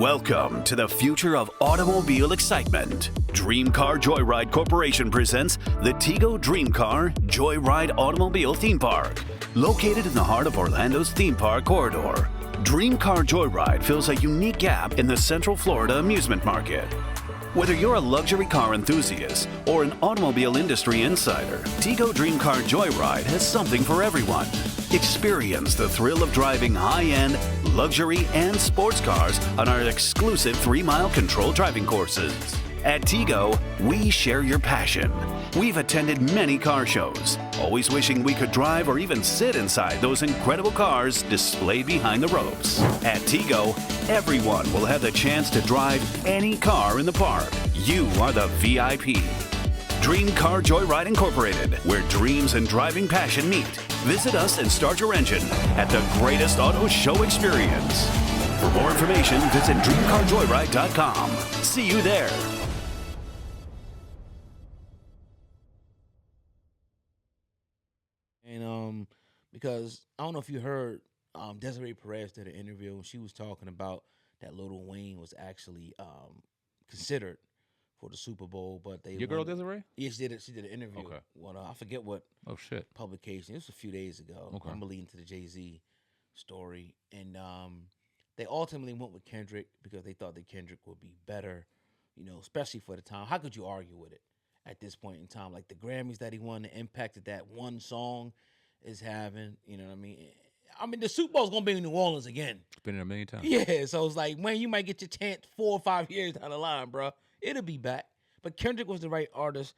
Welcome to the future of automobile excitement. Dream Car Joyride Corporation presents the Tigo Dream Car Joyride Automobile Theme Park. Located in the heart of Orlando's theme park corridor, Dream Car Joyride fills a unique gap in the Central Florida amusement market. Whether you're a luxury car enthusiast or an automobile industry insider, Tigo Dream Car Joyride has something for everyone. Experience the thrill of driving high-end, luxury, and sports cars on our exclusive 3-mile controlled driving courses. At Tigo, we share your passion. We've attended many car shows, always wishing we could drive or even sit inside those incredible cars displayed behind the ropes. At Tigo, everyone will have the chance to drive any car in the park. You are the VIP. Dream Car Joyride Incorporated, where dreams and driving passion meet. Visit us and start your engine at the greatest auto show experience. For more information, visit dreamcarjoyride.com. See you there. And because I don't know if you heard, Desiree Perez did an interview and she was talking about that Lil Wayne was actually considered for the Super Bowl, but they Your girl Desiree? Yeah, she did it. She did an interview. Okay. Well, I forget what publication. It was a few days ago. Okay. I'm leading to the Jayz story, and they ultimately went with Kendrick because they thought that Kendrick would be better, especially for the time. How could you argue with it at this point in time? Like the Grammys that he won, the impact that that one song is having. You know what I mean? I mean, the Super Bowl's gonna be in New Orleans again. It's been there a million times. Yeah, so it's like, man, you might get your chance 4 or 5 years down the line, bro. It'll be back. But Kendrick was the right artist.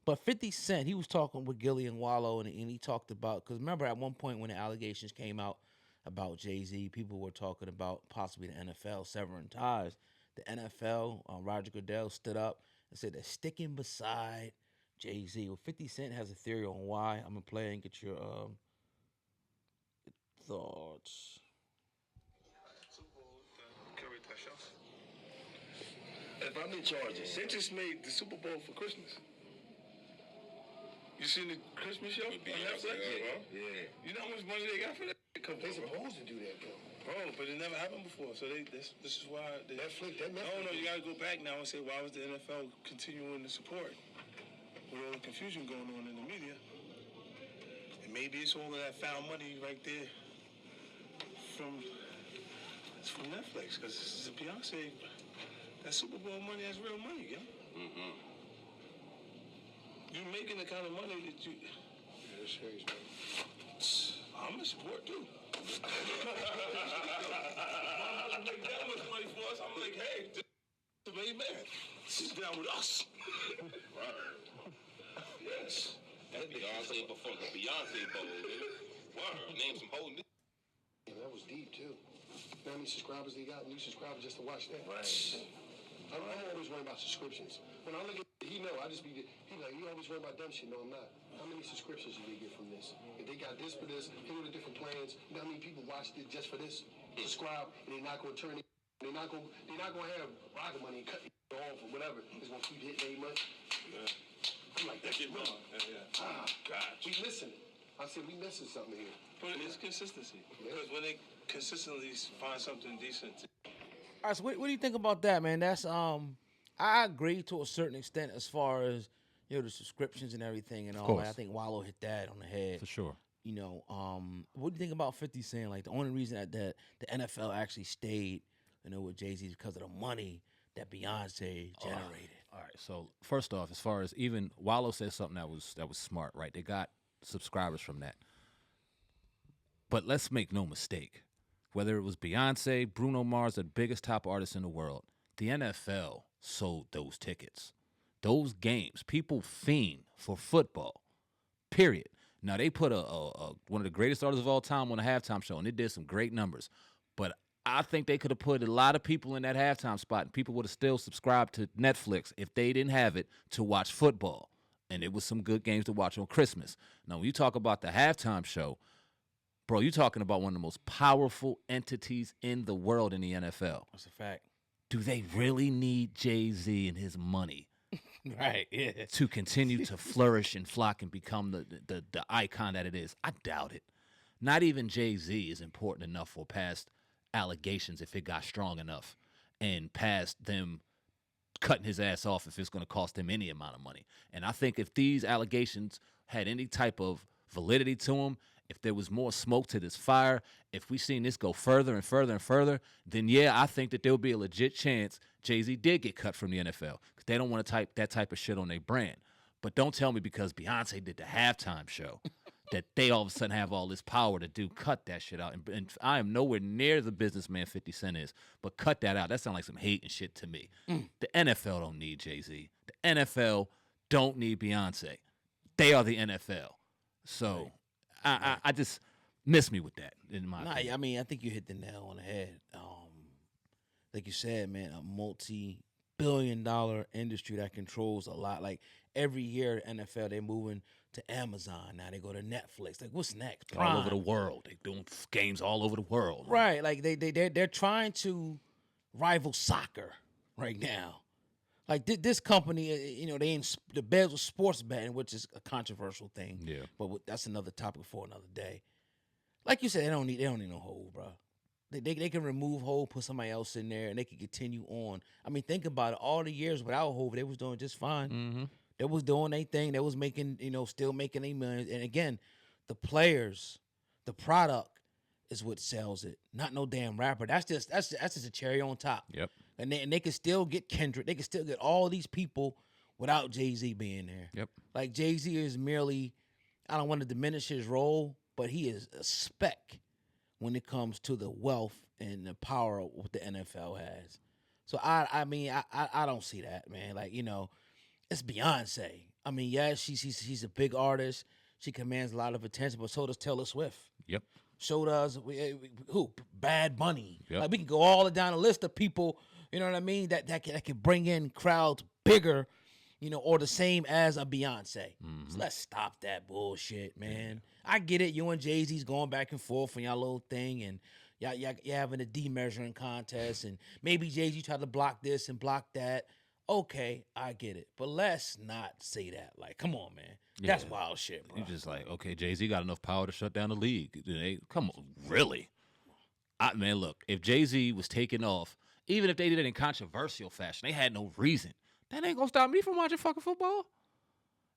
But 50 Cent, he was talking with Gilly and Wallow, and he talked about, because remember at one point when the allegations came out about Jay-Z, people were talking about possibly the NFL severing ties. The NFL, Roger Goodell stood up and said they're sticking beside Jay-Z. Well, 50 Cent has a theory on why. I'm going to play and get your thoughts. If I'm in charge, they just made the Super Bowl for Christmas. You seen the Christmas show on Netflix? Yeah. You know how much money they got for that? They're supposed to do that, though. Bro, but it never happened before. So this is why Netflix. No, you got to go back now and say, why was the NFL continuing to support with all the confusion going on in the media? And maybe it's all of that found money right there from Netflix, because this is a Beyonce. That Super Bowl money, that's real money, yo. Mm-hmm. You're making the kind of money that you... Yeah, that's serious, man. I'm in support, too. If my mother make that much money for us, I'm like, hey, this is a made man. Sit down with us. Yes. That's Beyonce before the Beyonce Bowl, nigga. Word. Name some whole new... Yeah, that was deep, too. How many subscribers they got? New subscribers just to watch that? Right. I'm always worried about subscriptions. When I look at it, he always worried about dumb shit. No, I'm not. How many subscriptions did they get from this? If they got this for this, here are the different plans. You know how many people watched it just for this? Subscribe, and they're not going to turn it. They're not going to have rocket money and cut it off or whatever. It's going to keep hitting their money. Yeah. I'm like, that's it, wrong. Yeah. God. We missing it. I said, we missing something here. But it's consistency. Yeah. Because when they consistently find something decent All right, so what do you think about that, man? That's I agree to a certain extent as far as the subscriptions and everything and all that. I think Wallow hit that on the head for sure. What do you think about 50 saying like the only reason that the NFL actually stayed, with Jay-Z is because of the money that Beyonce generated? All right. So first off, as far as even Wallow said something that was smart, right? They got subscribers from that. But let's make no mistake. Whether it was Beyonce, Bruno Mars, the biggest top artists in the world, the NFL sold those tickets. Those games, people fiend for football, period. Now, they put one of the greatest artists of all time on a halftime show, and it did some great numbers. But I think they could have put a lot of people in that halftime spot, and people would have still subscribed to Netflix if they didn't have it to watch football. And it was some good games to watch on Christmas. Now, when you talk about the halftime show, bro, you're talking about one of the most powerful entities in the world in the NFL. That's a fact. Do they really need Jay-Z and his money right, yeah, to continue to flourish and flock and become the icon that it is? I doubt it. Not even Jay-Z is important enough for past allegations if it got strong enough. and past them cutting his ass off if it's going to cost him any amount of money. And I think if these allegations had any type of validity to them, if there was more smoke to this fire, if we seen this go further and further and further, then yeah, I think that there would be a legit chance Jay-Z did get cut from the NFL because they don't want to type that type of shit on their brand. But don't tell me because Beyonce did the halftime show that they all of a sudden have all this power to cut that shit out. And I am nowhere near the businessman 50 Cent is, but cut that out. That sounds like some hate and shit to me. The NFL don't need Jay-Z. The NFL don't need Beyonce. They are the NFL. So I just miss me with that in my opinion. I mean, I think you hit the nail on the head. Like you said, man, a multi-billion-dollar industry that controls a lot. Like every year, NFL they're moving to Amazon. Now they go to Netflix. Like what's next? Prime. All over the world. They doing games all over the world. Right. Like they're trying to rival soccer right now. Like this company, they in the beds with sports betting, which is a controversial thing. Yeah. But that's another topic for another day. Like you said, they don't need no hold, bro. They can remove Hov, put somebody else in there, and they can continue on. I mean, think about it. All the years without Hov, they was doing just fine. Mm-hmm. They was doing their thing. They was making, still making their millions. And again, the players, the product is what sells it, not no damn rapper. That's just a cherry on top. Yep. And they can still get Kendrick. They can still get all these people without Jay-Z being there. Yep. Like Jay-Z is merely, I don't want to diminish his role, but he is a speck when it comes to the wealth and the power of what the NFL has. So I mean I don't see that, man. Like, it's Beyonce. I mean, yeah, she's a big artist. She commands a lot of attention, but so does Taylor Swift. Yep. So does who? Bad Bunny. Yep. Like we can go all down the list of people, you know what I mean, that can bring in crowds bigger, or the same as a Beyonce. Mm-hmm. So let's stop that bullshit, man. I get it. You and Jay-Z's going back and forth on y'all little thing, and y'all having a demeasuring contest, and maybe Jay-Z tried to block this and block that. Okay, I get it. But let's not say that. Like, come on, man. That's wild shit, bro. You just like, okay, Jay-Z got enough power to shut down the league. Come on, really? Man, look, if Jay-Z was taken off, even if they did it in controversial fashion, they had no reason. That ain't gonna stop me from watching fucking football.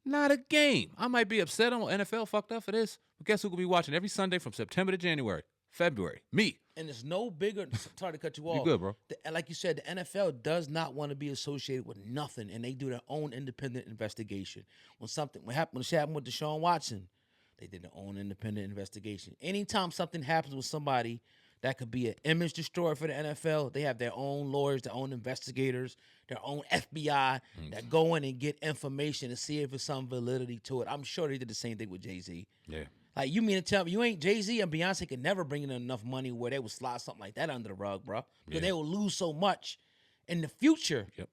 Not a game. I might be upset on NFL fucked up for this, but guess who will be watching every Sunday from September to January? February. Me. And it's no bigger. Sorry to cut you off. You good, bro. Like you said, the NFL does not want to be associated with nothing, and they do their own independent investigation. When happened with Deshaun Watson, they did their own independent investigation. Anytime something happens with somebody that could be an image destroyer for the NFL, they have their own lawyers, their own investigators, their own FBI that go in and get information and see if there's some validity to it. I'm sure they did the same thing with Jay-Z. Yeah. Like, you mean to tell me you ain't Jay-Z and Beyonce could never bring in enough money where they would slide something like that under the rug, bro? Because they will lose so much in the future. Yep.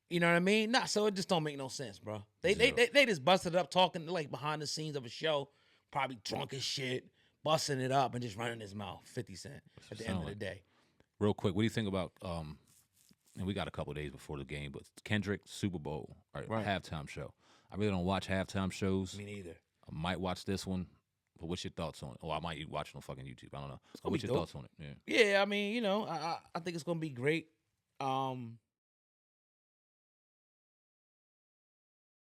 You know what I mean? So it just don't make no sense, bro. They just busted it up talking like behind the scenes of a show, probably drunk as shit, busting it up and just running his mouth. 50 Cent at the end of the day. Real quick, what do you think about and we got a couple days before the game, but Kendrick Super Bowl halftime show. I really don't watch halftime shows. Me neither. I might watch this one. But what's your thoughts on it? Or I might watch it on fucking YouTube. I don't know. What's your thoughts on it? Yeah, I mean, I think it's gonna be great.